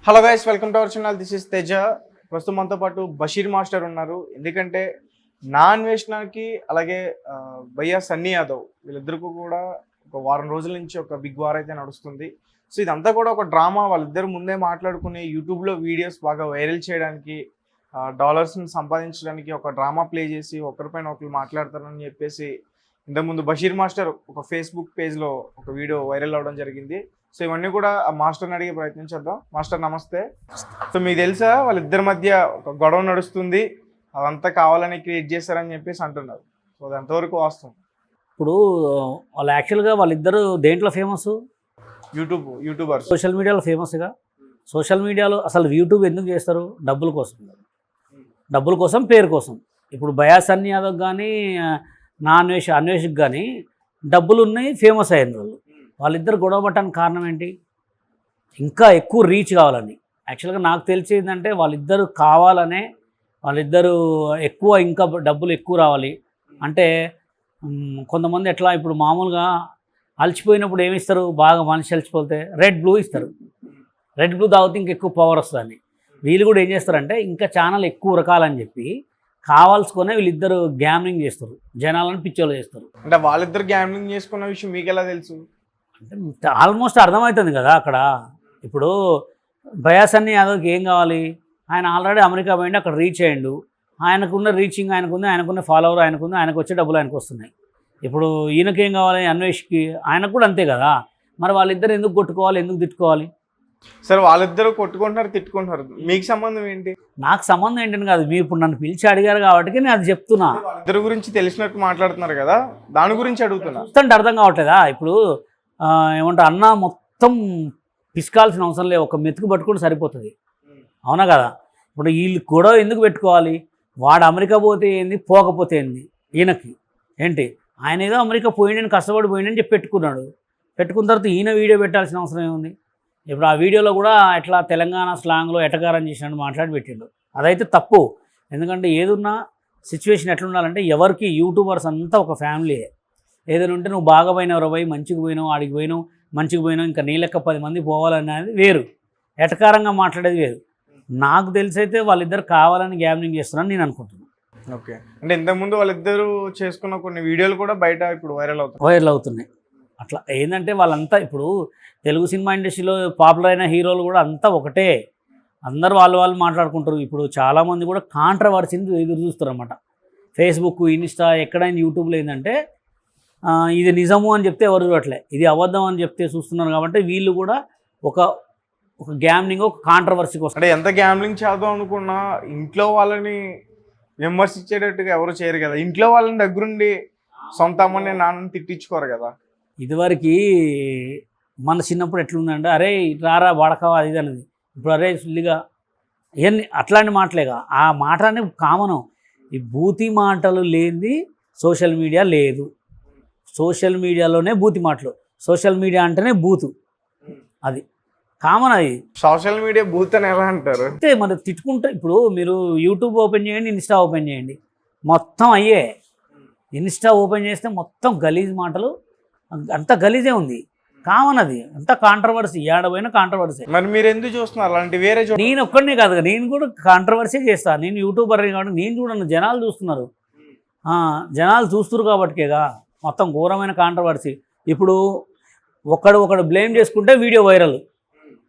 Hello guys, welcome to our channel. This is Teja. ప్రస్తుతం మనతో పాటు బషీర్ మాస్టర్ ఉన్నారు. ఎందుకంటే నాన్ వేషణకి అలాగే భయ్యా సన్నీ యాదవ్ వీళ్ళిద్దరికీ కూడా ఒక వారం రోజుల నుంచి ఒక బిగ్ వార్ అయితే నడుస్తుంది. సో ఇదంతా కూడా ఒక డ్రామా. వాళ్ళిద్దరు ముందే మాట్లాడుకుని యూట్యూబ్లో వీడియోస్ బాగా వైరల్ చేయడానికి, డాలర్స్ని సంపాదించడానికి ఒక డ్రామా ప్లే చేసి ఒకరిపైన ఒకరు మాట్లాడతారని చెప్పేసి ఇంతకుముందు బషీర్ మాస్టర్ ఒక ఫేస్బుక్ పేజ్లో ఒక వీడియో వైరల్ అవ్వడం జరిగింది. సో ఇవన్నీ కూడా ఆ మాస్టర్ని అడిగే ప్రయత్నం చేద్దాం. మాస్టర్ నమస్తే. సో మీకు తెలుసా వాళ్ళిద్దరి మధ్య ఒక గొడవ నడుస్తుంది, అదంతా కావాలని క్రియేట్ చేశారని చెప్పేసి అంటున్నారు. సో అది ఎంతవరకు వాస్తవం? ఇప్పుడు వాళ్ళు యాక్చువల్గా వాళ్ళిద్దరు దేంట్లో ఫేమస్? యూట్యూబర్స్, సోషల్ మీడియాలో ఫేమస్గా. సోషల్ మీడియాలో అసలు యూట్యూబ్ ఎందుకు చేస్తారు? డబ్బుల కోసం, డబ్బుల కోసం, పేరు కోసం. ఇప్పుడు భయ్యా సన్నీ యాదవ్ కానీ అన్వేషికి కానీ డబ్బులు ఉన్నాయి, ఫేమస్ అయిన వాళ్ళు. వాళ్ళిద్దరు గొడవ పట్టడానికి కారణం ఏంటి? ఇంకా ఎక్కువ రీచ్ కావాలని. యాక్చువల్గా నాకు తెలిసేదంటే వాళ్ళిద్దరు కావాలనే, వాళ్ళిద్దరూ ఎక్కువ ఇంకా డబ్బులు ఎక్కువ రావాలి అంటే. కొంతమంది ఎట్లా ఇప్పుడు మామూలుగా అలసిపోయినప్పుడు ఏమిస్తారు? బాగా మనిషి అలసిపోతే రెడ్ బ్లూ ఇస్తారు. రెడ్ బ్లూ తాగితే ఇంకెక్కువ పవర్ వస్తుందని. వీళ్ళు కూడా ఏం చేస్తారంటే ఇంకా ఛానల్ ఎక్కువ రకాలని చెప్పి కావాల్సుకునే వీళ్ళిద్దరు గ్యామ్లింగ్ చేస్తారు, జనాలను పిచ్చోళ్ళు చేస్తారు. అంటే వాళ్ళిద్దరు గ్యామ్లింగ్ చేసుకున్న విషయం మీకు ఎలా తెలుసు? అంటే ఆల్మోస్ట్ అర్థమవుతుంది కదా అక్కడ. ఇప్పుడు భయ్యా సన్నీ యాదవ్కి ఏం కావాలి? ఆయన ఆల్రెడీ అమెరికా పోయిండి, అక్కడ రీచ్ అయ్యిండు. ఆయనకున్న రీచింగ్ ఆయనకున్న ఫాలోవర్ ఆయనకు వచ్చే డబ్బులు ఆయనకు వస్తున్నాయి. ఇప్పుడు ఈయనకేం కావాలి? అన్వేష్కి, ఆయనకు కూడా అంతే కదా. మరి వాళ్ళిద్దరు ఎందుకు కొట్టుకోవాలి, ఎందుకు తిట్టుకోవాలి? సరే, వాళ్ళిద్దరు కొట్టుకుంటున్నారు, తిట్టుకుంటున్నారు, మీకు సంబంధం ఏంటి? నాకు సంబంధం ఏంటని కాదు, మీరు ఇప్పుడు నన్ను పిలిచి అడిగారు కాబట్టి నేను అది చెప్తున్నా. ఇద్దరు గురించి తెలిసినట్టు మాట్లాడుతున్నారు కదా, దాని గురించి అడుగుతున్నా. చూస్తుంటే అర్థం కావట్లేదా? ఇప్పుడు ఏమంటారు, అన్న మొత్తం పిసుకాల్సిన అవసరం లేదు, ఒక మెతుకు పట్టుకుంటే సరిపోతుంది. అవునా కదా? ఇప్పుడు వీళ్ళు గొడవ ఎందుకు పెట్టుకోవాలి? వాడు అమెరికా పోతే ఏంది, పోకపోతే ఏంది? ఈయనకి ఏంటి? ఆయన ఏదో అమెరికా పోయిండని, కష్టపడి పోయిండని చెప్పి పెట్టుకున్న తర్వాత ఈయన వీడియో పెట్టాల్సిన అవసరం ఏముంది? ఇప్పుడు ఆ వీడియోలో కూడా ఎట్లా తెలంగాణ స్లాంగ్లో ఎటకారం చేసినట్టు మాట్లాడి పెట్టిండు. అదైతే తప్పు. ఎందుకంటే ఏదున్నా సిచ్యువేషన్ ఎట్లుండాలంటే, ఎవరికి యూట్యూబర్స్ అంతా ఒక ఫ్యామిలీయే. ఏదైనా ఉంటే నువ్వు బాగా పోయినావు, పోయి మంచిగా పోయినావు, ఆడికి పోయినావు, మంచిగా పోయినావు, ఇంకా నీ లెక్క 10 మంది పోవాలనేది వేరు, ఎటకారంగా మాట్లాడేది వేరు. నాకు తెలిసైతే వాళ్ళిద్దరు కావాలని గ్యామ్లింగ్ చేస్తున్నారని నేను అనుకుంటున్నాను. ఓకే, అంటే ఇంతకుముందు వాళ్ళిద్దరూ చేసుకున్న కొన్ని వీడియోలు కూడా బయట ఇప్పుడు వైరల్ అవుతున్నాయి. అట్లా ఏంటంటే వాళ్ళంతా ఇప్పుడు తెలుగు సినిమా ఇండస్ట్రీలో పాపులర్ అయిన హీరోలు కూడా అంతా ఒకటే, అందరూ వాళ్ళు మాట్లాడుకుంటారు. ఇప్పుడు చాలామంది కూడా కాంట్రవర్సీని ఎదురు చూస్తారు అన్నమాట. ఫేస్బుక్, ఇన్స్టా, ఎక్కడైనా యూట్యూబ్లో ఏంటంటే ఇది నిజము అని చెప్తే ఎవరు చూడట్లే, ఇది అబద్ధం అని చెప్తే చూస్తున్నారు. కాబట్టి వీళ్ళు కూడా ఒక గ్యామ్లింగ్, ఒక కాంట్రవర్సీ కోసం. అంటే ఎంత గ్యామ్లింగ్ చేద్దాం అనుకున్నా ఇంట్లో వాళ్ళని విమర్శించేటట్టుగా ఎవరు చేయరు కదా. ఇంట్లో వాళ్ళని దగ్గరుండి సొంత అమ్మని నాన్నని తిట్టించుకోరు కదా. ఇదివరకు మన చిన్నప్పుడు ఎట్లుందంటే, అరే రారా వాడకావా అది అనేది. ఇప్పుడు అరే సుల్లిగా ఇవన్నీ అట్లాంటి మాటలేగా. ఆ మాట అనేది కామను. ఈ బూతి మాటలు లేనిది సోషల్ మీడియా లేదు. సోషల్ మీడియాలోనే బూతి మాటలు. సోషల్ మీడియా అంటేనే బూతు, అది కామన్. అది సోషల్ మీడియా బూత్ అని ఎలా అంటారు? అంటే మరి తిట్టుకుంటే, ఇప్పుడు మీరు యూట్యూబ్ ఓపెన్ చేయండి, ఇన్స్టా ఓపెన్ చేయండి, మొత్తం అయ్యే. ఇన్స్టా ఓపెన్ చేస్తే మొత్తం గలీజ్ మాటలు, అంత గలీజే ఉంది, కామన్. అది అంత కాంట్రవర్సీ, ఏడబోయిన కాంట్రవర్సీ. మరి మీరు ఎందుకు చూస్తున్నారు అలాంటి? వేరే నేను ఒక్కడనే కాదు, నేను కూడా కాంట్రవర్సీ చేస్తాను. నేను యూట్యూబర్ కాబట్టి నేను చూడను, జనాలు చూస్తున్నారు. జనాలు చూస్తున్నారు కాబట్టికేగా మొత్తం ఘోరమైన కాంట్రవర్సీ. ఇప్పుడు ఒకడు బ్లేమ్ చేసుకుంటే వీడియో వైరల్,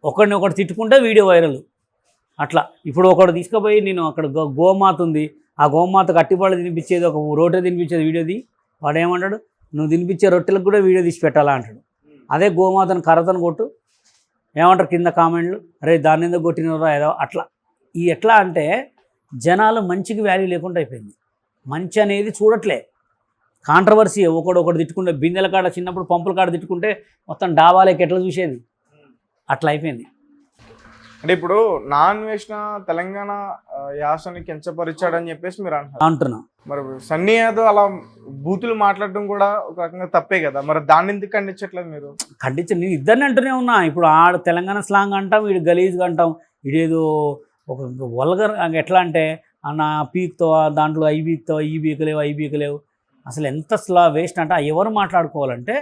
ఒకడు తిట్టుకుంటే వీడియో వైరల్. అట్లా ఇప్పుడు ఒకడు తీసుకుపోయి, నేను అక్కడ గోమాత ఉంది, ఆ గోమాతకు అట్టిపళ్ళు తినిపించేది, ఒక రొట్టె తినిపించేది వీడియోది, వాడు ఏమంటాడు, నువ్వు తినిపించే రొట్టెలకు కూడా వీడియో తీసి పెట్టాలా అంటాడు. అదే గోమాతను కర్రతను కొట్టు, ఏమంటారు కింద కామెంట్లు, అరే దాన్ని ఎందుకు కొట్టినరా ఏదో అట్లా. ఎట్లా అంటే జనాలు మంచికి వాల్యూ లేకుండా అయిపోయింది. మంచి అనేది చూడట్లే, కాంట్రవర్సీ. ఒకడు తిట్టుకుంటే, బిందెల కాడ చిన్నప్పుడు పంపుల కాడ తిట్టుకుంటే మొత్తం డాబాలకి ఎట్లా చూసేది, అట్లా అయిపోయింది. అంటే ఇప్పుడు నాన్ వేసిన తెలంగాణ యాసని కించపరిచాడని చెప్పేసి మీరు అంటున్నా. మరి సన్నీ యాదవ్ అలా బూతులు మాట్లాడడం కూడా ఒక రకంగా తప్పే కదా. మరి దాన్ని ఎందుకు ఖండించట్లేదు మీరు? నేను ఇద్దరిని అంటూనే ఉన్నా. ఇప్పుడు ఆడ తెలంగాణ స్లాంగ్ అంటాం, వీడు గలీజ్గా అంటాం, వీడేదో ఒక వల్గర్. ఎట్లా అంటే అన్న పీక్తో దాంట్లో ఐ బీకలేవు. అసలు ఎంత వేస్ట్ అంటే, ఎవరు మాట్లాడుకోవాలంటే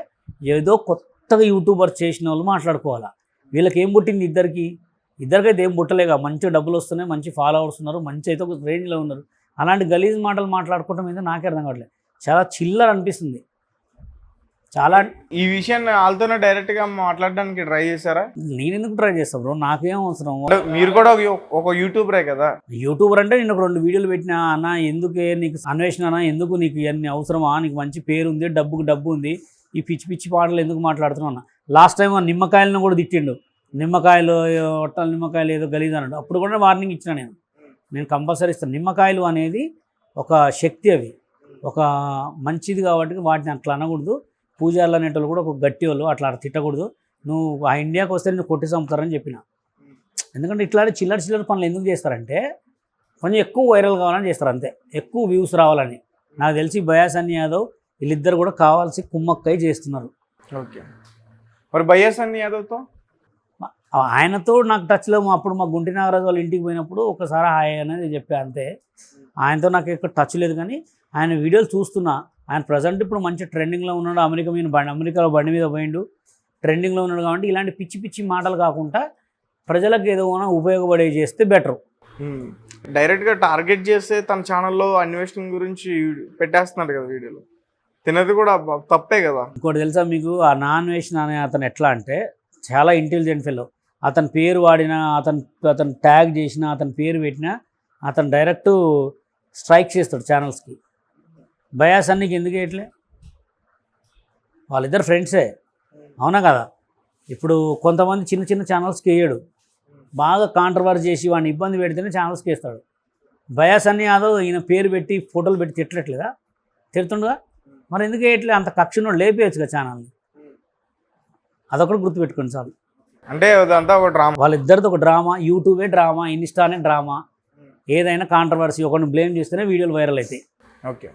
ఏదో కొత్తగా యూట్యూబర్ చేసిన వాళ్ళు మాట్లాడుకోవాలా. వీళ్ళకి ఏం పుట్టింది? ఇద్దరికి ఇద్దరికైతే ఏం పుట్టలేగా, మంచి డబ్బులు వస్తున్నాయి, మంచి ఫాలోవర్స్ ఉన్నారు, మంచి అయితే ఒక రేంజ్లో ఉన్నారు. అలాంటి గలీజ్ మాటలు మాట్లాడుకోవటం మీద నాకే అర్థం కావట్లేదు. చాలా చిల్లర అనిపిస్తుంది. చాలా ఈ విషయాన్ని వాళ్ళతోనే డైరెక్ట్ గా మాట్లాడడానికి ట్రై చేశారా? నేను ఎందుకు ట్రై చేస్తాను బ్రో, నాకేం అవసరం. అంటే మీరు కూడా ఒక యూట్యూబరే కదా. యూట్యూబర్ అంటే నేను ఒక 2 వీడియోలు పెట్టినా, అన్న ఎందుకే నీకు అన్వేషణ, అన్న ఎందుకు నీకు ఇవన్నీ అవసరమా, నీకు మంచి పేరు ఉంది, డబ్బుకు డబ్బు ఉంది, ఈ పిచ్చి పిచ్చి పాటలు ఎందుకు మాట్లాడుతున్నావు అన్న. లాస్ట్ టైం నిమ్మకాయలను కూడా తిట్టిండు, నిమ్మకాయలు ఒట్టాలి నిమ్మకాయలు ఏదో గలీజ్ అన్నాడు. అప్పుడు కూడా వార్నింగ్ ఇచ్చిన నేను కంపల్సరీ ఇస్తాను. నిమ్మకాయలు అనేది ఒక శక్తి, అవి ఒక మంచిది కాబట్టి వాటిని అట్లా అనకూడదు. పూజారులు అనేటోళ్ళు కూడా ఒక గట్టి వాళ్ళు, అట్లా తిట్టకూడదు. నువ్వు ఆ ఇండియాకి వస్తే నువ్వు కొట్టి చంపుతారని చెప్పిన. ఎందుకంటే ఇట్లాంటి చిల్లర చిల్లర పనులు ఎందుకు చేస్తారంటే కొంచెం ఎక్కువ వైరల్ కావాలని చేస్తారు, అంతే, ఎక్కువ వ్యూస్ రావాలని. నాకు తెలిసి భయ్యా సన్నీ యాదవ్ వీళ్ళిద్దరు కూడా కావాల్సి కుమ్మక్కై చేస్తున్నారు. ఓకే, మరి భయ్యా సన్నీ యాదవ్తో ఆయనతో నాకు టచ్లో అప్పుడు మా గుంటి నాగరాజు వాళ్ళ ఇంటికి పోయినప్పుడు ఒకసారి హాయ్ అనేది చెప్పా, అంతే. ఆయనతో నాకు ఎక్కువ టచ్ లేదు, కానీ ఆయన వీడియోలు చూస్తున్నా. ఆయన ప్రజెంట్ ఇప్పుడు మంచి ట్రెండింగ్లో ఉన్నాడు. అమెరికాలో బండి మీద పోయిండు, ట్రెండింగ్లో ఉన్నాడు. కాబట్టి ఇలాంటి పిచ్చి పిచ్చి మాటలు కాకుండా ప్రజలకు ఏదో ఉపయోగపడే చేస్తే బెటర్. డైరెక్ట్గా టార్గెట్ చేస్తే తన ఛానల్లో అన్వేషణ గురించి పెట్టేస్తున్నాడు కదా వీడియోలు, తినది కూడా తప్పే కదా. ఇంకోటి తెలుసా మీకు, ఆ నాన్వేషణ అనే అతను ఎట్లా అంటే చాలా ఇంటెలిజెంట్ ఫెలో. అతని పేరు వాడినా, అతను ట్యాగ్ చేసినా, అతని పేరు పెట్టినా అతను డైరెక్ట్ స్ట్రైక్ చేస్తాడు ఛానల్స్కి. భయ్యా సన్నీకి ఎందుకు వేయట్లే? వాళ్ళిద్దరు ఫ్రెండ్సే, అవునా కదా. ఇప్పుడు కొంతమంది చిన్న చిన్న ఛానల్స్కి వేయడు, బాగా కాంట్రవర్సీ చేసి వాడిని ఇబ్బంది పెడితేనే ఛానల్స్కి వేస్తాడు. భయ్యా సన్నీ యాదవ్ ఈయన పేరు పెట్టి ఫోటోలు పెట్టి తిట్టట్లేదా? తిడుతుండగా మరి ఎందుకు వేయట్లే? అంత కక్షను లేపేయచ్చుగా ఛానల్ని. అదొకటి గుర్తుపెట్టుకోండి చాలు. అంటే అదంతా ఒక డ్రామా, వాళ్ళిద్దరితో ఒక డ్రామా. యూట్యూబే డ్రామా, ఇన్స్టానే డ్రామా. ఏదైనా కాంట్రవర్సీ ఒకరిని బ్లేమ్ చేస్తేనే వీడియోలు వైరల్ అవుతాయి. Okay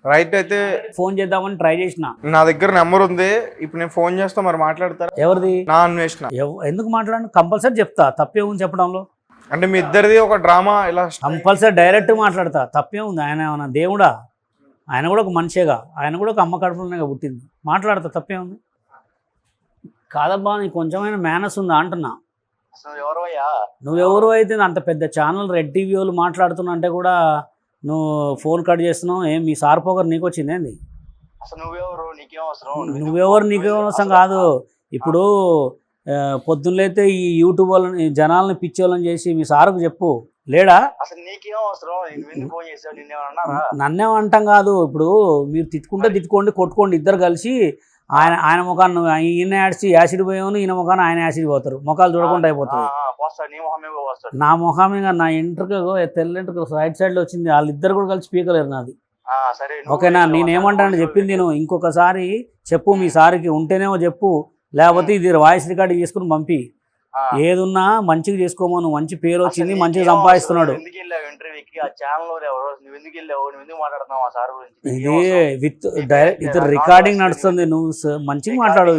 right. అయితే ఫోన్ చేద్దామని ట్రై చేసిన, నా దగ్గర నెంబర్ ఉంది, ఇప్పుడు నేను ఫోన్ చేస్తా, మరి మాట్లాడతారా? ఎవరిది? నా అన్వేషణ. ఎందుకు మాట్లాడండి, కంపల్సరీ చెప్తా, తప్పే ఉంది చెప్పడంలో. అంటే మీ ఇద్దరిది ఒక డ్రామా, ఇలా కంపల్సరీ డైరెక్ట్ మాట్లాడతా, తప్పే ఉంది. ఆయన ఏమన్నా దేవుడా? ఆయన కూడా ఒక మనిషేగా, ఆయన కూడా ఒక అమ్మ కడుపులోనే పుట్టింది, మాట్లాడతా, తప్పే ఉంది. కాదబ్బా, నీకు కొంచెమైనా మేనస్ ఉందా అంటున్నా. నువ్వెవరు అయితే అంత పెద్ద ఛానల్ రెడ్ టీవీ వాళ్ళు మాట్లాడుతున్నా అంటే కూడా నువ్వు ఫోన్ కట్ చేస్తున్నావు. ఏం మీ సార్ పోగరు నీకు వచ్చింది ఏంది? నువ్వెవరు నీకేం అవసరం కాదు. ఇప్పుడు పొద్దున్నైతే ఈ యూట్యూబ్ వాళ్ళని జనాలని పిచ్చి వాళ్ళని చేసి మీ సార్కు చెప్పు, లేడా? నన్నేమంటాం కాదు. ఇప్పుడు మీరు తిట్టుకోండి, కొట్టుకోండి, ఇద్దరు కలిసి. ఆయన ముఖాన్ని ఈయన యాసిడ్ పోయాను, ఈయన ముఖాన్ని ఆయన యాసిడ్ పోతారు, ముఖాలు చూడకుండా అయిపోతుంది. నా ముఖామే నా ఎంట్రుకో తెల్ల రైట్ సైడ్ లో వచ్చింది, వాళ్ళిద్దరు కూడా కలిసి పీకలేరు నాది. ఓకేనా? నేనేమంటాను చెప్పింది నేను. ఇంకొకసారి చెప్పు మీ సార్కి, ఉంటేనేమో చెప్పు, లేకపోతే ఇది వాయిస్ రికార్డింగ్ చేసుకుని పంపి. ఏదున్నా మంచిగా చేసుకోమను, మంచి పేరు వచ్చింది, మంచిగా సంపాదిస్తున్నాడు. ఇది డైరెక్ట్ ఇది రికార్డింగ్ నడుస్తుంది, నువ్వు మంచిగా మాట్లాడు.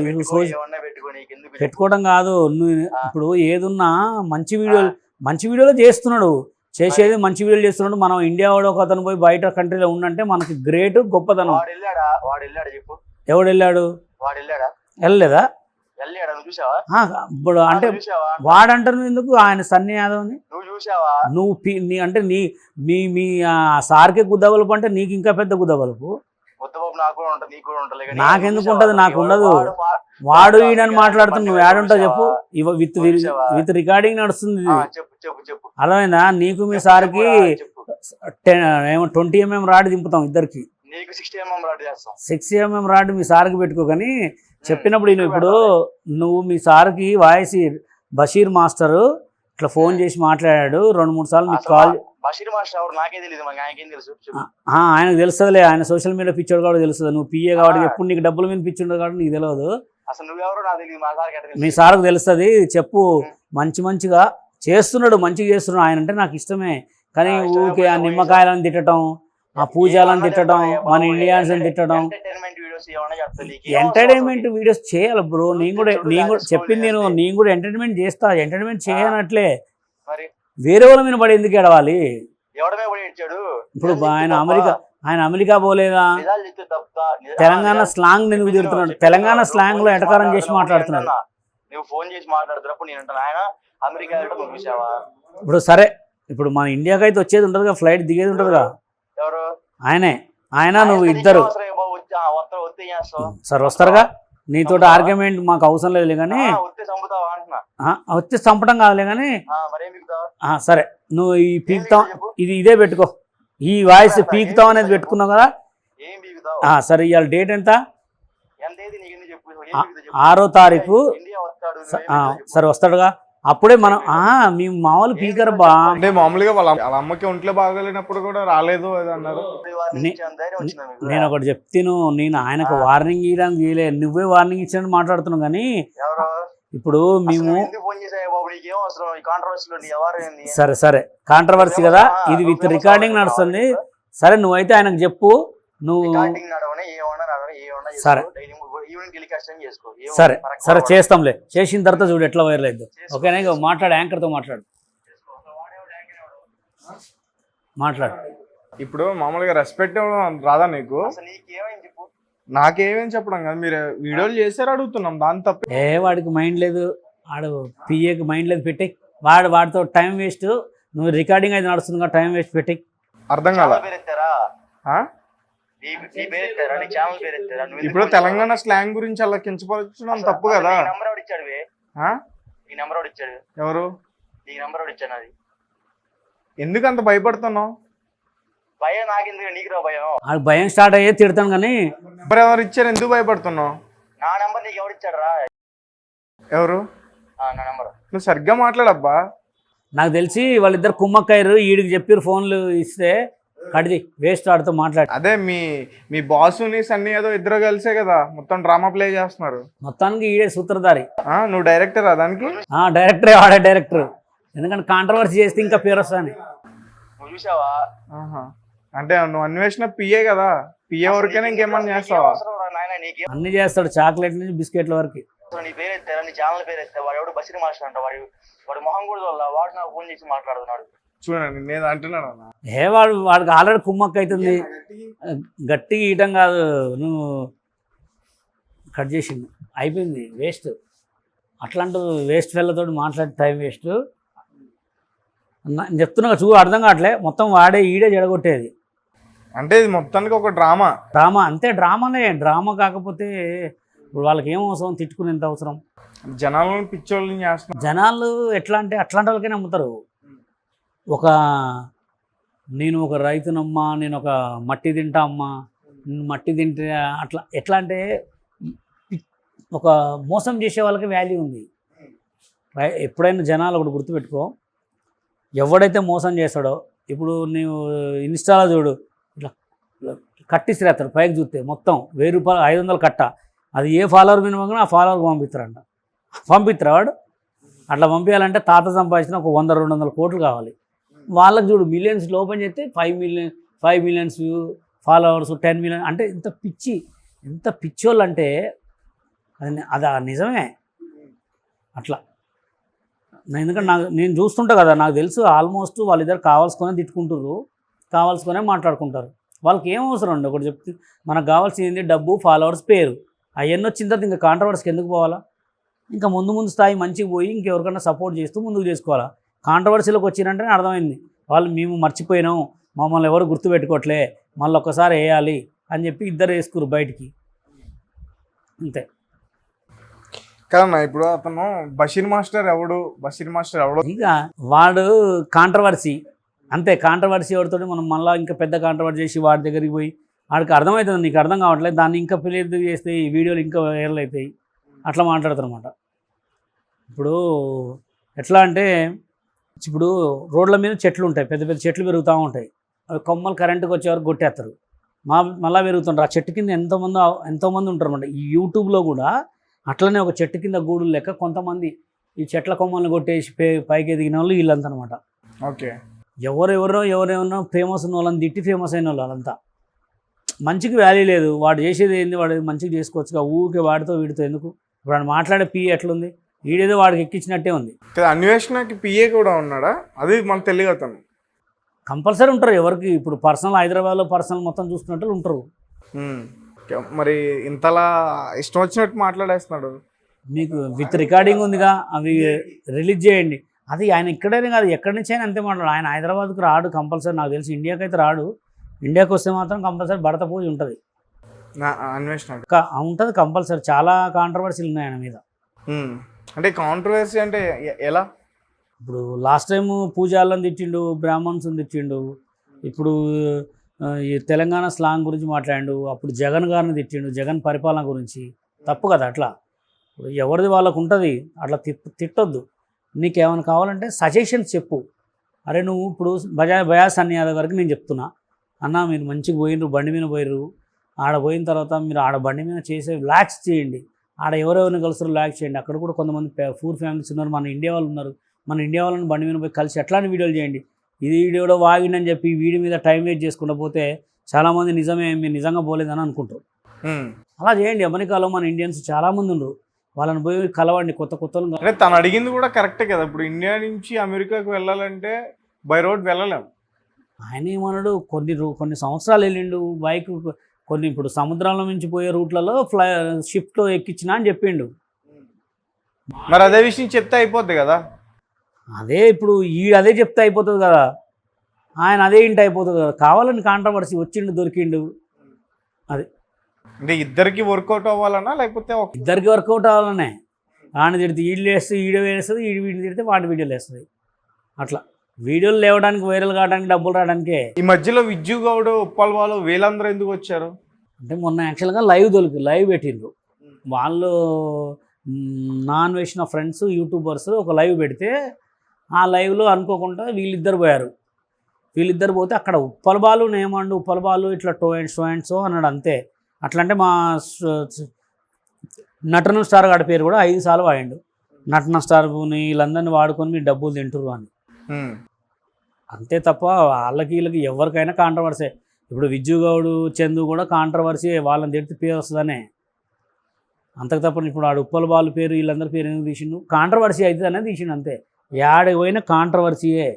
పెట్టుకోవడం కాదు, నువ్వు ఇప్పుడు ఏదున్నా మంచి వీడియోలో చేస్తున్నాడు, చేసేది మంచి వీడియోలు చేస్తున్నాడు. మనం ఇండియా వాడు ఒక అతను పోయి బయట కంట్రీలో ఉండంటే మనకి గ్రేట్, గొప్పతనం. ఎవడు వెళ్ళాడు? వెళ్ళలేదా? ఇప్పుడు అంటే వాడంటారు ఎందుకు? ఆయన సన్నీ యాదవ్ని నువ్వు అంటే మీ సార్కే గుద్దబలుపు అంటే నీకు ఇంకా పెద్ద గుద్దబలుపు. నాకెందుకు ఉంటది? నాకు ఉండదు. వాడు ఈడని మాట్లాడుతున్నా, నువ్వు ఏడుంటావు చెప్పు. విత్ రికార్డింగ్ నడుస్తుంది, అర్థమైందా? నీకు మీ సార్కి 20 mm రాడ్ దింపుతాం ఇద్దరికి. 60 mm రాడ్ మీ సార్కి పెట్టుకో. కానీ చెప్పినప్పుడు ఇప్పుడు నువ్వు మీ సార్కి వాయిస్ బషీర్ మాస్టరు ఇట్లా ఫోన్ చేసి మాట్లాడాడు 2-3 సార్లు మీకు కాల్. ఆయనకు తెలుస్తుందిలే, ఆయన సోషల్ మీడియా పిచ్చోడు కాబట్టి తెలుస్తుంది. నువ్వు పిఏ కాబట్టి ఎప్పుడు నీకు డబ్బుల మీద పిచ్చుండదు కాబట్టి నీకు తెలియదు. మీ సార్కు తెలుస్తుంది, చెప్పు. మంచిగా చేస్తున్నాడు, మంచిగా చేస్తున్నాడు. ఆయన అంటే నాకు ఇష్టమే, కానీ ఊరికే ఆ నిమ్మకాయలను తిట్టడం, ఆ పూజలను తిట్టడం, మన ఇండియన్స్ అని తిట్టడం. ఎంటర్టైన్మెంట్ వీడియోస్ చేయాలి బ్రో. నేను కూడా చెప్పింది నేను కూడా ఎంటర్టైన్మెంట్ చేస్తా. ఎంటర్టైన్మెంట్ చేయనట్లే వేరే వాళ్ళ మీద పడి ఎందుకు ఎడవాలి? ఇప్పుడు ఆయన అమెరికా పోలేదా? తెలంగాణ స్లాంగ్ ఎందుకు తిడుతున్నాడు? తెలంగాణ స్లాంగ్ లో ఎటకారం చేసి మాట్లాడుతున్నాడు. నువ్వు ఫోన్ చేసి మాట్లాడుతున్నప్పుడు నేను అంటాను ఆయన అమెరికా వెళ్ళడం నువ్వు చూసావా? ఇప్పుడు సరే, ఇప్పుడు మన ఇండియాకి అయితే వచ్చేది ఉంటుందిగా, ఫ్లైట్ దిగేది ఉంటుందిగా, ఎవరు ఆయన నువ్వు ఇద్దరు వస్తే చేస్తావు సరే వస్తారుగా. నీతో ఆర్గ్యుమెంట్ మాకు అవసరం లేదులే కానీ, వస్తే చంపుతావా అంటున్నా. వచ్చి చంపడం కాదులే కానీ, మరేం బిగుతావా? సరే నువ్వు ఈ పీకుతాం ఇదే పెట్టుకో, ఈ వాయిస్ పీకుతాం అనేది పెట్టుకున్నావు కదా. ఏం బిగుతావు? సరే ఇవాళ డేట్ ఎంత? ఎంత ఏది నీకు ఎందుకు చెప్పు? 6వ తారీఖు. ఇండియా వస్తాడు. సరే వస్తాడుగా, అప్పుడే మనం మీ మామూలు పీకర్ బా. అంటే మామూలుగా వాళ్ళ అమ్మకి ఒంట్లో బాగలేనప్పుడు కూడా రాలేదు అది అన్నారు. నేను ఒకటి చెప్తాను, నేను ఆయనకు వార్నింగ్ ఇవ్వడానికి చేయలే, నువ్వే వార్నింగ్ ఇచ్చినట్టు మాట్లాడుతున్నావు. కానీ ఇప్పుడు మేము సరే సరే కాంట్రవర్సీ కదా, ఇది విత్ రికార్డింగ్ నడుస్తుంది. సరే నువ్వైతే ఆయనకు చెప్పు, నువ్వు సరే సరే సరే చేస్తాంలే, చేసిన తర్వాత చూడు ఎట్లా వైరల్ అయిందో. ఓకేనా? ఇక మాట్లాడు, యాంకర్తో మాట్లాడు. ఇప్పుడు మామూలుగా రెస్పెక్ట్ ఇవ్వడం రాదా నీకు? నాకేమేం చెప్పడం కదా, మీరు వీడియోలు చేశారు అడుగుతున్నాం, దాని తప్ప. వాడికి మైండ్ లేదు, వాడు పిఏకి మైండ్ లేదు, పెట్టి వాడితో టైం వేస్ట్. నువ్వు రికార్డింగ్ అయితే నడుస్తుంది కదా, టైం వేస్ట్ పెట్టి. అర్థం కాదా? ఇప్పుడు తెలంగాణ స్లాంగ్ గురించి అలా కించపరచడం తప్పు కదా. ఎవరు? ఎందుకు అంత భయపడుతున్నావు? భయం నాకెందుకు, నీకు రా భయం. భయం స్టార్ట్ అయ్యే తిడతాను కానీ, ఎవరు ఇచ్చారు? ఎందుకు భయపడుతున్నావు? నా నెంబర్ నీకు ఎవరు ఇచ్చాడు రా? ఎవరు? నా నెంబర్. నువ్వు సరిగ్గా మాట్లాడబ్బా. నాకు తెలిసి వాళ్ళిద్దరు కుమ్మక్కయ్యారు, ఈడికి చెప్పారు ఫోన్లు ఇస్తే కడిది వేస్ట్ ఆడుతూ మాట్లాడి. అదే మీ బాసుని సన్నీ ఏదో ఇద్దరు కలిసే కదా మొత్తం డ్రామా ప్లే చేస్తున్నారు. మొత్తానికి ఈడే సూత్రధారి. నువ్వు డైరెక్టరా దానికి? డైరెక్టరే, వాడే డైరెక్టర్. ఎందుకంటే కాంట్రవర్సీ చేస్తే ఇంకా పేరు వస్తాను. చూసావా? అంటే నువ్వు అన్వేషణ పిఏ కదా, పిఏ వరకైనా ఇంకేమన్నా చేస్తావా? అన్ని చేస్తాడు, చాక్లెట్ నుంచి బిస్కెట్ల వరకు. నీ పేరు ఎత్తారా, నీ ఛానల్ పేరు ఎత్తా, వాడు ఎవడు బసిరి మాస్టర్ అంట, వాడు మొహం కూడా వల్ల వాడు నాకు ఫోన్ చేసి మాట్లాడుతున్నాడు. చూడండి నేను అంటున్నాను, వాడికి ఆల్రెడీ కుమ్మక్క అవుతుంది, గట్టిగా ఇయటం కాదు. నువ్వు కట్ చేసింది అయిపోయింది, వేస్ట్. అట్లాంటి వేస్ట్ ఫెల్లతో మాట్లాడే టైం వేస్ట్. నేను చెప్తున్నా చూ, అర్థం కావట్లే. మొత్తం వాడే ఈడే జడగొట్టేది. అంటే ఇది మొత్తానికి ఒక డ్రామా. అంతే, డ్రామానే. డ్రామా కాకపోతే ఇప్పుడు వాళ్ళకి ఏం అవసరం, తిట్టుకునేంత అవసరం? జనాలను పిచ్చోళ్ళని చేస్తున్నారు. జనాలు ఎట్లా అంటే అట్లాంటి వాళ్ళకే నమ్ముతారు. నేను ఒక రైతునమ్మా, నేను ఒక మట్టి తింటా అమ్మా, మట్టి తింటే అట్లా ఎట్లా అంటే ఒక మోసం చేసే వాళ్ళకి వాల్యూ ఉంది. ఎప్పుడైనా జనాలు ఒకటి గుర్తుపెట్టుకో, ఎవడైతే మోసం చేస్తాడో, ఇప్పుడు నీవు ఇన్స్టాలో చూడు, ఇట్లా కట్టిసిరేస్తాడు పైకి చూస్తే మొత్తం 1000 రూపాయలు 500 కట్ట. అది ఏ ఫాలోవర్ మినిమం ఆ ఫాలోవర్కి పంపిస్తారా వాడు? అట్లా పంపించాలంటే తాత సంపాదించిన ఒక 100-200 కోట్లు కావాలి. వాళ్ళకి చూడు మిలియన్స్ ఓపెన్ చేస్తే 5 మిలియన్స్ వ్యూ ఫాలోవర్స్, 10 మిలియన్. అంటే ఎంత పిచ్చోళ్ళు అంటే అది నిజమే అట్లా. ఎందుకంటే నేను చూస్తుంటా కదా, నాకు తెలుసు ఆల్మోస్ట్ వాళ్ళిద్దరు కావాల్సుకొనే తిట్టుకుంటారు, కావాల్సుకొనే మాట్లాడుకుంటారు. వాళ్ళకి ఏం అవసరం అండి? ఒకటి చెప్తే మనకు కావాల్సింది డబ్బు, ఫాలోవర్స్, పేరు. అవన్నీ వచ్చిన తర్వాత ఇంకా కాంట్రవర్సీకి ఎందుకు పోవాలా? ఇంకా ముందు స్థాయి మంచిగా పోయి ఇంకెవరికైనా సపోర్ట్ చేస్తూ ముందుకు చేసుకోవాలా. కాంట్రవర్సీలోకి వచ్చినంటేనే అర్థమైంది వాళ్ళు మేము మర్చిపోయినాం, మమ్మల్ని ఎవరు గుర్తుపెట్టుకోవట్లే, మళ్ళీ ఒక్కసారి వేయాలి అని చెప్పి ఇద్దరు వేసుకురు బయటికి, అంతే కదన్నా. ఇప్పుడు అతను బషీర్ మాస్టర్ ఎవడు? ఇక వాడు కాంట్రవర్సీ అంతే. కాంట్రవర్సీ ఎవరితో మనం మళ్ళీ ఇంకా పెద్ద కాంట్రవర్సీ చేసి వాడి దగ్గరికి పోయి వాడికి అర్థమవుతుంది, నీకు అర్థం కావట్లేదు, దాన్ని ఇంకా పెళ్లి చేస్తే ఈ వీడియోలు ఇంకా వైరల్ అవుతాయి, అట్లా మాట్లాడతారన్నమాట. ఇప్పుడు ఎట్లా అంటే, ఇప్పుడు రోడ్ల మీద చెట్లు ఉంటాయి, పెద్ద పెద్ద చెట్లు పెరుగుతూ ఉంటాయి, అవి కొమ్మలు కరెంటుకి వచ్చేవారు కొట్టేస్తారు, మళ్ళీ పెరుగుతుంటారు. ఆ చెట్టు కింద ఎంతోమంది ఉంటారు అన్నమాట. ఈ యూట్యూబ్లో కూడా అట్లనే ఒక చెట్టు కింద గూడులు లెక్క కొంతమంది ఈ చెట్ల కొమ్మలను కొట్టేసి పైకి ఎదిగిన వాళ్ళు వీళ్ళంతా అనమాట. ఓకే, ఎవరెవరో ఫేమస్ ఉన్న వాళ్ళని తిట్టి ఫేమస్ అయిన వాళ్ళంతా. మంచికి వాల్యూ లేదు, వాడు చేసేది ఏంది, వాడు మంచిగా చేసుకోవచ్చుగా, ఊరికే వాడితో వీడితో ఎందుకు? ఇప్పుడు వాడు మాట్లాడే పిఏ ఎట్లుంది, వీడేదో వాడికి ఎక్కించినట్టే ఉంది. అన్వేషణకి పిఏ కూడా ఉన్నాడా? అది మనకు తెలియదు. అతను కంపల్సరీ ఉంటారు. ఎవరికి ఇప్పుడు పర్సనల్ హైదరాబాద్లో పర్సనల్ మొత్తం చూసుకున్నట్టు ఉంటారు. మరి ఇంతలా ఇష్టం వచ్చినట్టు మాట్లాడేస్తున్నాడు. మీకు విత్ రికార్డింగ్ ఉందిగా, అవి రిలీజ్ చేయండి. అది ఆయన ఇక్కడనే కాదు, ఎక్కడి నుంచి అయినా అంతే మాట్లాడు. ఆయన హైదరాబాద్కు రాడు కంపల్సరీ, నాకు తెలిసి ఇండియాకి అయితే రాడు. ఇండియాకి వస్తే మాత్రం కంపల్సరీ భరత పూజ ఉంటుంది, అన్వేషణ ఉంటుంది కంపల్సరీ. చాలా కాంట్రవర్సీలు ఉన్నాయి ఆయన మీద. అంటే కాంట్రవర్సీ అంటే ఎలా? ఇప్పుడు లాస్ట్ టైం పూజాలను తిట్టిండు, బ్రాహ్మణ్స్ తిట్టిండు. ఇప్పుడు ఈ తెలంగాణ స్లాంగ్ గురించి మాట్లాడిండు. అప్పుడు జగన్ గారిని తిట్టిండు, జగన్ పరిపాలన గురించి. తప్పు కదా అట్లా. ఇప్పుడు ఎవరిది వాళ్ళకు ఉంటుంది, అట్లా తిట్టొద్దు. నీకేమైనా కావాలంటే సజెషన్స్ చెప్పు. అరే నువ్వు ఇప్పుడు బయాస్ సన్నీ యాదవ్ గారికి నేను చెప్తున్నా, అన్న మీరు మంచిగా పోయినరు, బండి మీద పోయిర్రు, ఆడ పోయిన తర్వాత మీరు ఆడ బండి మీద చేసే వ్లాగ్స్ చేయండి, ఆడ ఎవరెవరిని కలుస్తారో వ్లాగ్స్ చేయండి. అక్కడ కూడా కొంతమంది పూర్ ఫ్యామిలీస్ ఉన్నారు, మన ఇండియా వాళ్ళు ఉన్నారు, మన ఇండియా వాళ్ళని బండి మీద పోయి కలిసి ఎట్లాంటి వీడియోలు చేయండి. ఇది వీడియోలో వాగిండని చెప్పి వీడి మీద టైం వేస్ట్ చేసుకుంటూ పోతే చాలామంది నిజమే మీరు నిజంగా పోలేదని అనుకుంటారు. అలా చేయండి. అమెరికాలో మన ఇండియన్స్ చాలామంది ఉన్నారు, వాళ్ళని పోయి కలవండి. కొత్త అంటే తను అడిగింది కూడా కరెక్టే కదా. ఇప్పుడు ఇండియా నుంచి అమెరికాకు వెళ్ళాలంటే బై రోడ్ వెళ్ళలేం. ఆయన ఏమన్నాడు, కొన్ని సంవత్సరాలు వెళ్ళిండు బైక్, కొన్ని ఇప్పుడు సముద్రంలో నుంచి పోయే రూట్లలో షిప్లో ఎక్కించినా అని చెప్పిండు. మరి అదే విషయం చెప్తే అయిపోద్ది కదా. అదే ఇప్పుడు అదే చెప్తే అయిపోతుంది కదా, ఆయన అదే ఇంటి అయిపోతుంది కదా. కావాలని కాంట్రవర్సీ వచ్చిండు, దొరికిండు. అది అంటే ఇద్దరికి వర్కౌట్ అవ్వాలన్నా లేకపోతే ఇద్దరికి వర్కౌట్ అవ్వాలనే. ఆయన తిడితే వీళ్ళు వేస్తుంది, వీడియో వేస్తుంది, వీడిని తిడితే వాటి వీడియోలు వేస్తుంది. అట్లా వీడియోలు లేవడానికి, వైరల్ కావడానికి, డబ్బులు రావడానికే. ఈ మధ్యలో విజ్జు గౌడ్, ఉప్పల్ వాళ్ళు వీళ్ళందరూ ఎందుకు వచ్చారు అంటే మొన్న యాక్చువల్గా లైవ్ పెట్టిండ్రు వాళ్ళు. నాన్ వేసిన ఫ్రెండ్స్ యూట్యూబర్స్ ఒక లైవ్ పెడితే ఆ లైవ్లో అనుకోకుండా వీళ్ళిద్దరు పోయారు. వీళ్ళిద్దరు పోతే అక్కడ ఉప్పల్ బాలు ఏమండు, ఉప్పల్ బాలు ఇట్లా టో అండ్ సో అన్నాడు అంతే. అట్లా అంటే మా నటన స్టార్ గారి పేరు కూడా 5 సార్లు వాడిండు. నటన స్టార్ని వీళ్ళందరినీ వాడుకొని మీరు డబ్బులు తింటురు అని. అంతే తప్ప వీళ్ళకి ఎవరికైనా కాంట్రవర్సీ. ఇప్పుడు విజ్జు గౌడు, చందు కూడా కాంట్రవర్సీ, వాళ్ళని తిడితే పేరు వస్తుందనే. అంతకు తప్ప ఇప్పుడు ఆడు ఉప్పల్ బాలు పేరు, వీళ్ళందరి పేరు ఎందుకు తీసిండు, కాంట్రవర్సీ అవుతుందనే తీసిండు అంతే. యాడికి పోయినా కాంట్రవర్సీయే.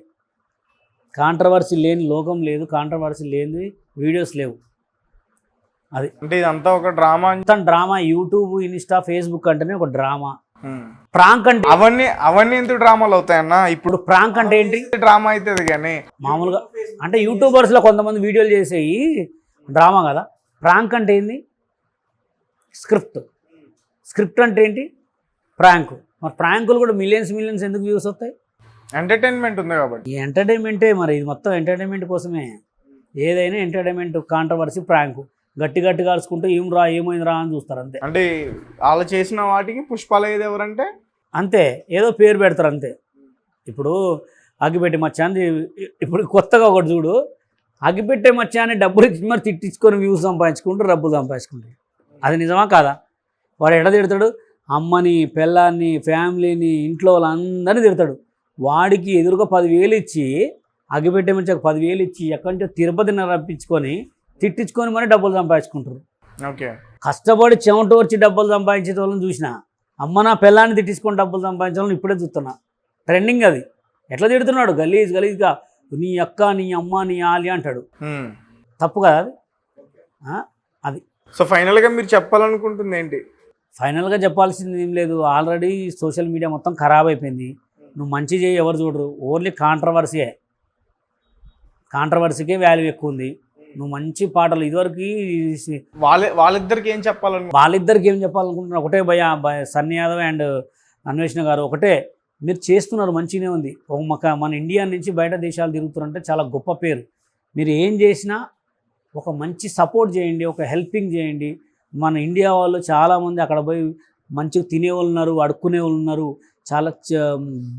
కాంట్రవర్సీ లేని లోకం లేదు, కాంట్రవర్సీ లేని వీడియోస్ లేవు. అది అంటే ఇదంతా ఒక drama. Drama. YouTube, Insta, Facebook అంటేనే ఒక డ్రామా. ప్రాంక్ అంటే అవన్నీ ఎందుకు డ్రామాలు అవుతాయన్నా? ఇప్పుడు ప్రాంక్ అంటే ఏంటి? డ్రామా అవుతుంది కానీ మామూలుగా అంటే యూట్యూబర్స్లో కొంతమంది వీడియోలు చేసేవి డ్రామా కదా. ప్రాంక్ అంటే ఏంది? స్క్రిప్ట్ అంటే ఏంటి? ప్రాంక్. మరి ప్రాంకులు కూడా మిలియన్స్ ఎందుకు వ్యూస్ వస్తాయి? ఎంటర్టైన్మెంట్ ఉంది కాబట్టి. ఈ ఎంటర్టైన్మెంటే మరి, ఇది మొత్తం ఎంటర్టైన్మెంట్ కోసమే. ఏదైనా ఎంటర్టైన్మెంట్. కాంట్రవర్సీ, ప్రాంక్, గట్టి కాల్చుకుంటూ ఏమైందిరా అని చూస్తారు అంతే. అంటే వాళ్ళు చేసిన వాటికి పుష్పాలు అయ్యేది ఎవరంటే అంతే, ఏదో పేరు పెడతారు అంతే. ఇప్పుడు అగ్గిపెట్టే మచ్చా అని, ఇప్పుడు కొత్తగా ఒకటి చూడు, అగ్గిపెట్టే మచ్చా అని డబ్బులు ఇచ్చి మరి తిట్టించుకొని వ్యూస్ సంపాదించుకుంటూ డబ్బులు సంపాదించుకుంటారు. అది నిజమా కాదా? వాడు ఎడ తిడతాడు? అమ్మని, పిల్లాన్ని, ఫ్యామిలీని, ఇంట్లో వాళ్ళందరినీ తిడతాడు. వాడికి ఎదురుగా 10,000 ఇచ్చి, అగ్గిపెట్టే మచ్చా 10,000 ఇచ్చి ఎక్కడి నుంచో తిరుపతిని రప్పించుకొని తిట్టించుకొని మరి డబ్బులు సంపాదించుకుంటారు. ఓకే, కష్టపడి చెమట వచ్చి డబ్బులు సంపాదించే వాళ్ళని చూసిన, అమ్మ నా పిల్లాన్ని తిట్టించుకొని డబ్బులు సంపాదించాలని ఇప్పుడే చూస్తున్నా. ట్రెండింగ్ అది. ఎట్లా తిడుతున్నాడు గలీజ్గా, నీ అక్క, నీ అమ్మ, నీ ఆలి అంటాడు. తప్పు కదా అది. అది సో ఫైనల్గా మీరు చెప్పాలనుకుంటుంది ఏంటి? ఫైనల్గా చెప్పాల్సింది ఏం లేదు. ఆల్రెడీ సోషల్ మీడియా మొత్తం ఖరాబ్ అయిపోయింది. నువ్వు మంచి చేయి ఎవరు చూడరు, ఓన్లీ కాంట్రవర్సీకే వాల్యూ ఎక్కువ ఉంది. నువ్వు మంచి పాటలు ఇదివరకు వాళ్ళిద్దరికి ఏం చెప్పాలనుకుంటున్నా ఒకటే సన్నీ యాదవ్ అండ్ అన్వేషణ గారు ఒకటే, మీరు చేస్తున్నారు మంచిగానే ఉంది. మన ఇండియా నుంచి బయట దేశాలు తిరుగుతున్నారంటే చాలా గొప్ప పేరు. మీరు ఏం చేసినా ఒక మంచి సపోర్ట్ చేయండి, ఒక హెల్పింగ్ చేయండి. మన ఇండియా వాళ్ళు చాలామంది అక్కడ పోయి మంచిగా తినేవాళ్ళు ఉన్నారు, అడుక్కునే వాళ్ళు ఉన్నారు, చాలా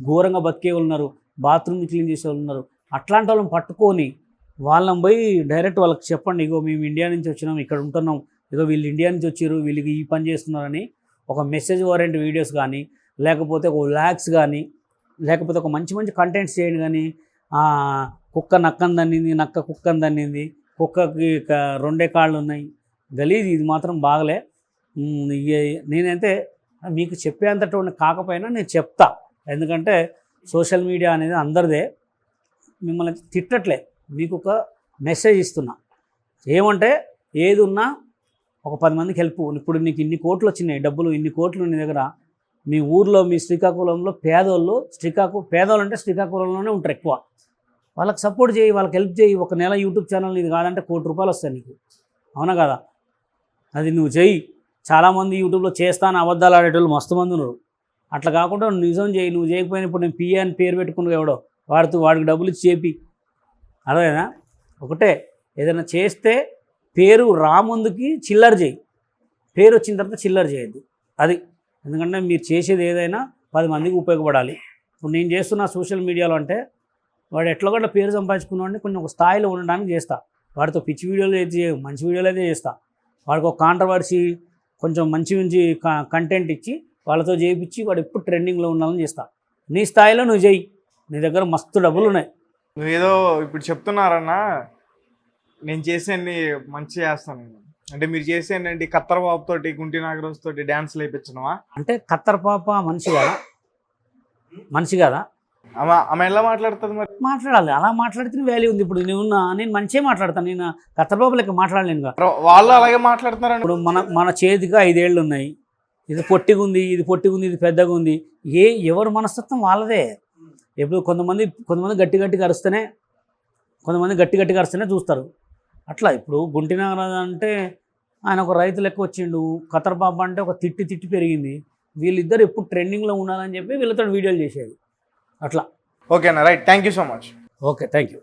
ఘోరంగా బతికే వాళ్ళు ఉన్నారు, బాత్రూమ్ క్లీన్ చేసే వాళ్ళు ఉన్నారు. అట్లాంటి వాళ్ళని పట్టుకొని వాళ్ళని పోయి డైరెక్ట్ వాళ్ళకి చెప్పండి, ఇగో మేము ఇండియా నుంచి వచ్చినాం, ఇక్కడ ఉంటున్నాం, ఇగో వీళ్ళు ఇండియా నుంచి వచ్చారు, వీళ్ళకి ఈ పని చేస్తున్నారని ఒక మెసేజ్ ఓరియంట్ వీడియోస్ కానీ, లేకపోతే ఒక వ్లాగ్స్ కానీ, లేకపోతే ఒక మంచి కంటెంట్స్ చేయండి. కానీ కుక్క నక్కని దన్నింది, నక్క కుక్కని దన్నింది, కుక్కకి 2 కాళ్ళు ఉన్నాయి, గలీజ్. ఇది మాత్రం బాగలే. నేనైతే మీకు చెప్పేంతటువంటి కాకపోయినా నేను చెప్తా, ఎందుకంటే సోషల్ మీడియా అనేది అందరిదే. మిమ్మల్ని తిట్టట్లే, మీకు ఒక మెసేజ్ ఇస్తున్నా. ఏమంటే ఏది ఉన్నా ఒక 10 మందికి హెల్ప్. ఇప్పుడు నీకు ఇన్ని కోట్లు వచ్చినాయి, డబ్బులు ఇన్ని కోట్లు నీ దగ్గర, మీ ఊర్లో మీ శ్రీకాకుళంలో పేదోళ్ళు పేదోళ్ళు అంటే శ్రీకాకుళంలోనే ఉంటారు ఎక్కువ. వాళ్ళకి సపోర్ట్ చేయి, వాళ్ళకి హెల్ప్ చేయి. ఒక నెల యూట్యూబ్ ఛానల్ ఇది కాదంటే ₹1 కోటి వస్తాయి నీకు, అవునా కదా? అది నువ్వు చెయ్యి. చాలామంది యూట్యూబ్లో చేస్తాను అబద్ధాలు ఆడేటోళ్ళు మస్తు మంది ఉన్నారు. అట్లా కాకుండా నువ్వు నిజం చేయి. నువ్వు చేయకపోయినా ఇప్పుడు నేను పిఏ అని పేరు పెట్టుకున్నావు ఎవడో వాడికి డబ్బులు ఇచ్చి చేపి, అదేనా? ఒకటే, ఏదైనా చేస్తే పేరు రాముందుకి చిల్లర చేయి, పేరు వచ్చిన తర్వాత చిల్లర చేయొద్దు. అది ఎందుకంటే మీరు చేసేది ఏదైనా 10 మందికి ఉపయోగపడాలి. ఇప్పుడు నేను చేస్తున్న సోషల్ మీడియాలో అంటే వాడు ఎట్లా కూడా పేరు సంపాదించుకున్నాడు కొంచెం ఒక స్థాయిలో ఉండడానికి చేస్తా. వాడితో పిచ్చి వీడియోలు అయితే చేయవు, మంచి వీడియోలు అయితే చేస్తా. వాడికి ఒక కాంట్రవర్సీ కొంచెం మంచి కంటెంట్ ఇచ్చి వాళ్ళతో చేయించి వాడు ఎప్పుడు ట్రెండింగ్లో ఉండాలని చేస్తా. నీ స్థాయిలో నువ్వు చేయి, నీ దగ్గర మస్తు డబ్బులు ఉన్నాయి. నువ్వేదో ఇప్పుడు చెప్తున్నారన్నా, నేను చేసేది మంచి చేస్తాను. అంటే మీరు చేసేది కత్తర్ బాబు తోటి, గుంటి నాగరాజు తోటి డ్యాన్స్లు వేయించడమా? అంటే కత్తర్ పాప మనిషి కదా ఆమె ఎలా మాట్లాడుతుంది మరి? మాట్లాడాలి, అలా మాట్లాడితే వాల్యూ ఉంది. ఇప్పుడు నేను మంచిగా మాట్లాడతాను, నేను కత్తర్ బాబు లెక్క మాట్లాడలేను కదా. వాళ్ళు అలాగే మాట్లాడుతున్నారు. ఇప్పుడు మన చేతికి 5 ఏళ్ళు ఉన్నాయి, ఇది పొట్టిగా ఉంది, ఇది పెద్దగా ఉంది. ఎవరి మనస్తత్వం వాళ్ళదే. ఇప్పుడు కొంతమంది గట్టిగా అరుస్తేనే, కొంతమంది గట్టిగా అరుస్తేనే చూస్తారు. అట్లా ఇప్పుడు గుంటి నాగరాజు అంటే ఆయన ఒక రైతు లెక్క వచ్చిండు, కత్తర్ పాప అంటే ఒక తిట్టి పెరిగింది. వీళ్ళిద్దరు ఎప్పుడు ట్రెండింగ్లో ఉండాలని చెప్పి వీళ్ళతో వీడియోలు చేసేది అట్లా. ఓకేనా, right, thank you so much. Okay, thank you.